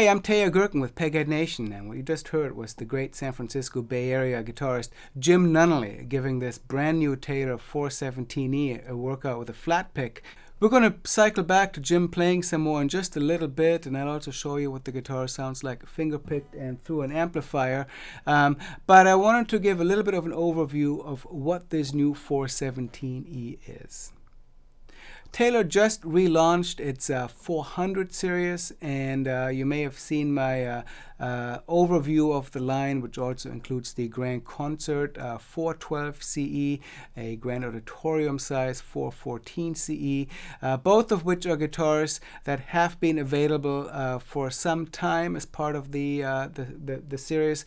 I'm Teja Gerken with Peghead Nation, and what you just heard was the great San Francisco Bay Area guitarist Jim Nunally giving this brand new Taylor 417E a workout with a flat pick. We're going to cycle back to Jim playing some more in just a little bit, and I'll also show you what the guitar sounds like finger-picked and through an amplifier. But I wanted to give a little bit of an overview of what this new 417E is. Taylor just relaunched its 400 series, and you may have seen my overview of the line, which also includes the Grand Concert 412 CE, a Grand Auditorium size 414 CE, both of which are guitars that have been available for some time as part of the series.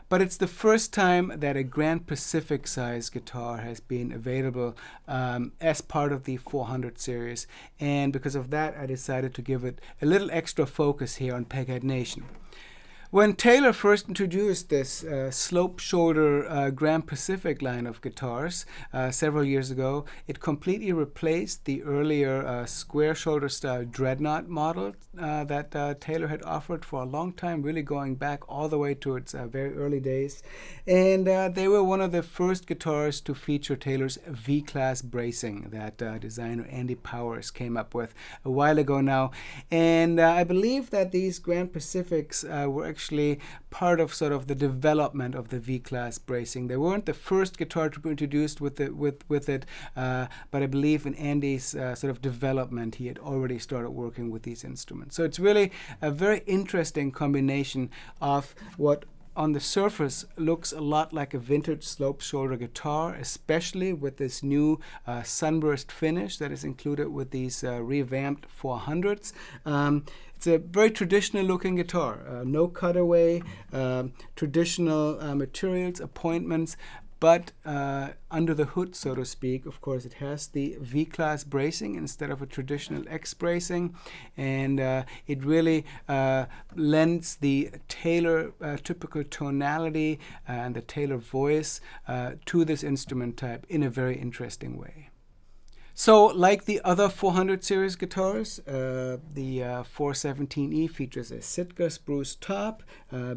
But it's the first time that a Grand Pacific size guitar has been available as part of the 400 series. And because of that, I decided to give it a little extra focus here on Peghead Nation. When Taylor first introduced this slope shoulder Grand Pacific line of guitars several years ago, it completely replaced the earlier square shoulder style dreadnought model that Taylor had offered for a long time, really going back all the way to its very early days. And they were one of the first guitars to feature Taylor's V-class bracing that designer Andy Powers came up with a while ago now. And I believe that these Grand Pacifics were actually part of sort of the development of the V-class bracing. They weren't the first guitar to be introduced with it, but I believe in Andy's sort of development, he had already started working with these instruments. So it's really a very interesting combination of what on the surface looks a lot like a vintage slope shoulder guitar, especially with this new sunburst finish that is included with these revamped 400s. It's a very traditional looking guitar, no cutaway, traditional materials, appointments, but under the hood, so to speak, of course, it has the V-class bracing instead of a traditional X bracing, and it really lends the Taylor typical tonality and the Taylor voice to this instrument type in a very interesting way. So, like the other 400 series guitars, the 417E features a Sitka spruce top,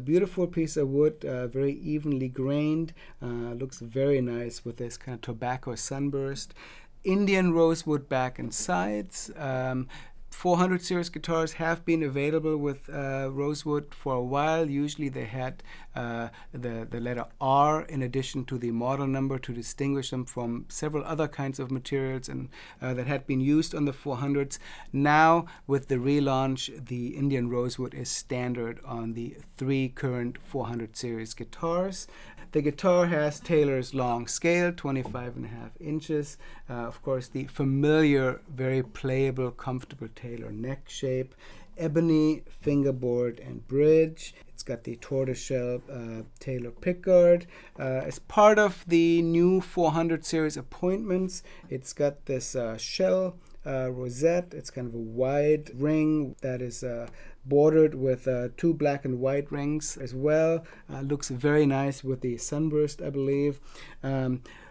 beautiful piece of wood, very evenly grained, looks very nice with this kind of tobacco sunburst, Indian rosewood back and sides. 400 series guitars have been available with rosewood for a while. Usually they had the letter R in addition to the model number to distinguish them from several other kinds of materials and that had been used on the 400s. Now, with the relaunch, the Indian rosewood is standard on the 3 current 400 series guitars. The guitar has Taylor's long scale, 25.5 inches. Of course, the familiar, very playable, comfortable Taylor neck shape. Ebony fingerboard and bridge. It's got the tortoiseshell Taylor pickguard. As part of the new 400 series appointments, it's got this shell rosette. It's kind of a wide ring that is bordered with 2 black and white rings as well. Looks very nice with the sunburst, I believe.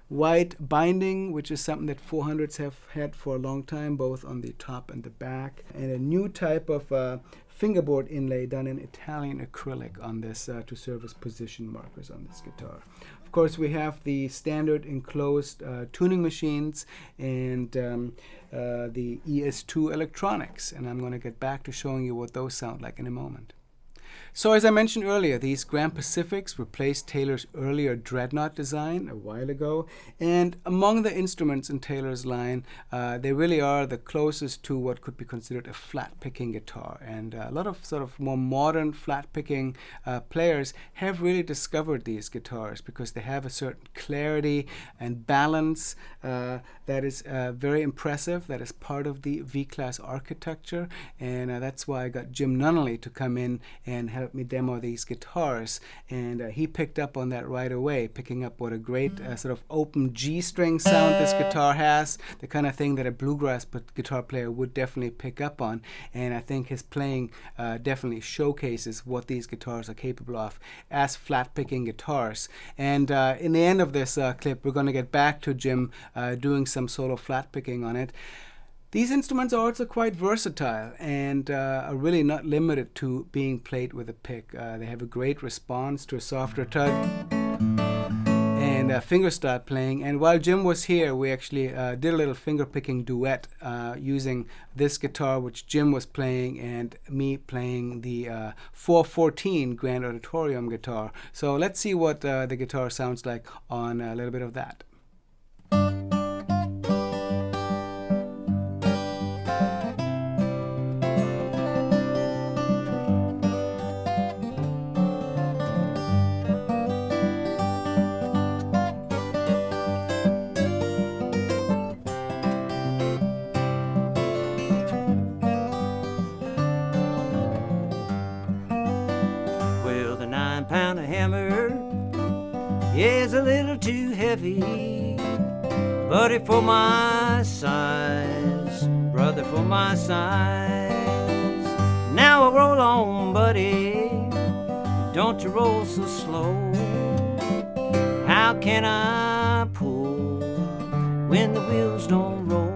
White binding, which is something that 400s have had for a long time, both on the top and the back. And a new type of fingerboard inlay done in Italian acrylic on this to serve as position markers on this guitar. Of course, we have the standard enclosed tuning machines and the ES2 electronics, and I'm going to get back to showing you what those sound like in a moment. So as I mentioned earlier, these Grand Pacifics replaced Taylor's earlier dreadnought design a while ago, and among the instruments in Taylor's line, they really are the closest to what could be considered a flat-picking guitar. And a lot of sort of more modern flat-picking players have really discovered these guitars because they have a certain clarity and balance that is very impressive, that is part of the V-class architecture, and that's why I got Jim Nunally to come in and help me demo these guitars, and he picked up on that right away, picking up what a great sort of open G-string sound this guitar has, the kind of thing that a bluegrass guitar player would definitely pick up on, and I think his playing definitely showcases what these guitars are capable of as flat-picking guitars. And in the end of this clip, we're going to get back to Jim doing some solo flat-picking on it. These instruments are also quite versatile and are really not limited to being played with a pick. They have a great response to a softer tug and fingerstyle playing. And while Jim was here, we actually did a little fingerpicking duet using this guitar, which Jim was playing, and me playing the 414 Grand Auditorium guitar. So let's see what the guitar sounds like on a little bit of that. Is a little too heavy, buddy for my size, brother for my size. Now roll on, buddy, don't you roll so slow. How can I pull when the wheels don't roll?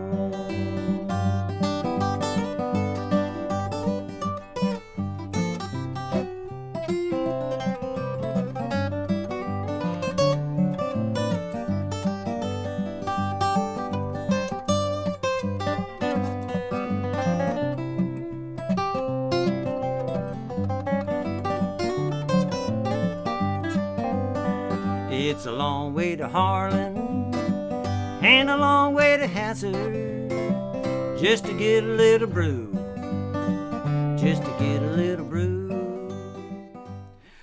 It's a long way to Harlan and a long way to Hazard just to get a little brew, just to get a little brew.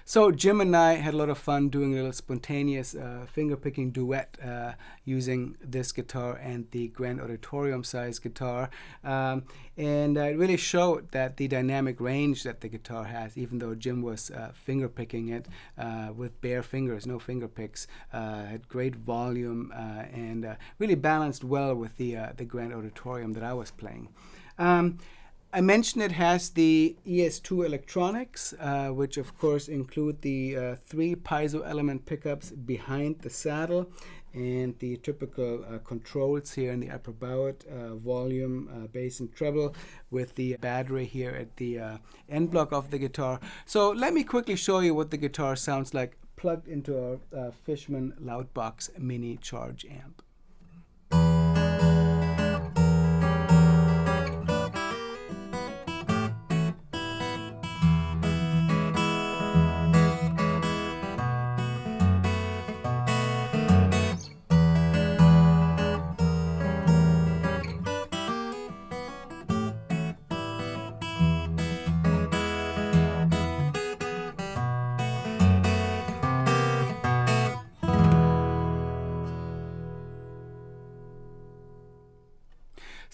So Jim and I had a lot of fun doing a little spontaneous finger-picking duet using this guitar and the Grand Auditorium size guitar. And it really showed that the dynamic range that the guitar has, even though Jim was finger-picking it with bare fingers, no finger picks, had great volume and really balanced well with the Grand Auditorium that I was playing. I mentioned it has the ES2 electronics, which of course include the 3 piezo element pickups behind the saddle and the typical controls here in the upper bout, volume, bass and treble, with the battery here at the end block of the guitar. So let me quickly show you what the guitar sounds like plugged into our Fishman Loudbox mini charge amp.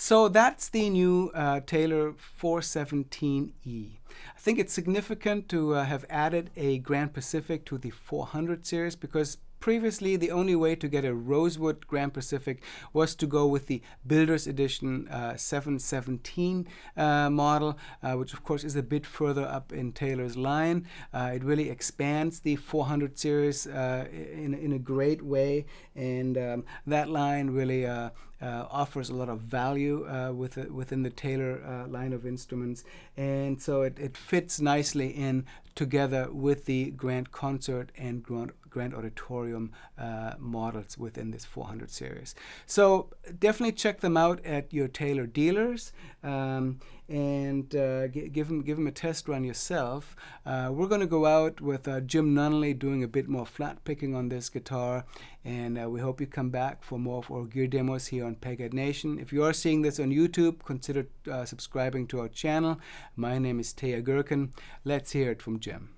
So that's the new Taylor 417E. I think it's significant to have added a Grand Pacific to the 400 series because previously the only way to get a rosewood Grand Pacific was to go with the Builder's Edition 717 model, which of course is a bit further up in Taylor's line. It really expands the 400 series in a great way, and that line really offers a lot of value within the Taylor line of instruments, and so it fits nicely in together with the Grand Concert and Grand Auditorium models within this 400 series. So definitely check them out at your Taylor dealers and give them a test run yourself. We're going to go out with Jim Nunally doing a bit more flat picking on this guitar, and we hope you come back for more of our gear demos here on Peghead Nation. If you are seeing this on YouTube, consider subscribing to our channel. My name is Teja Gerken. Let's hear it from Jim.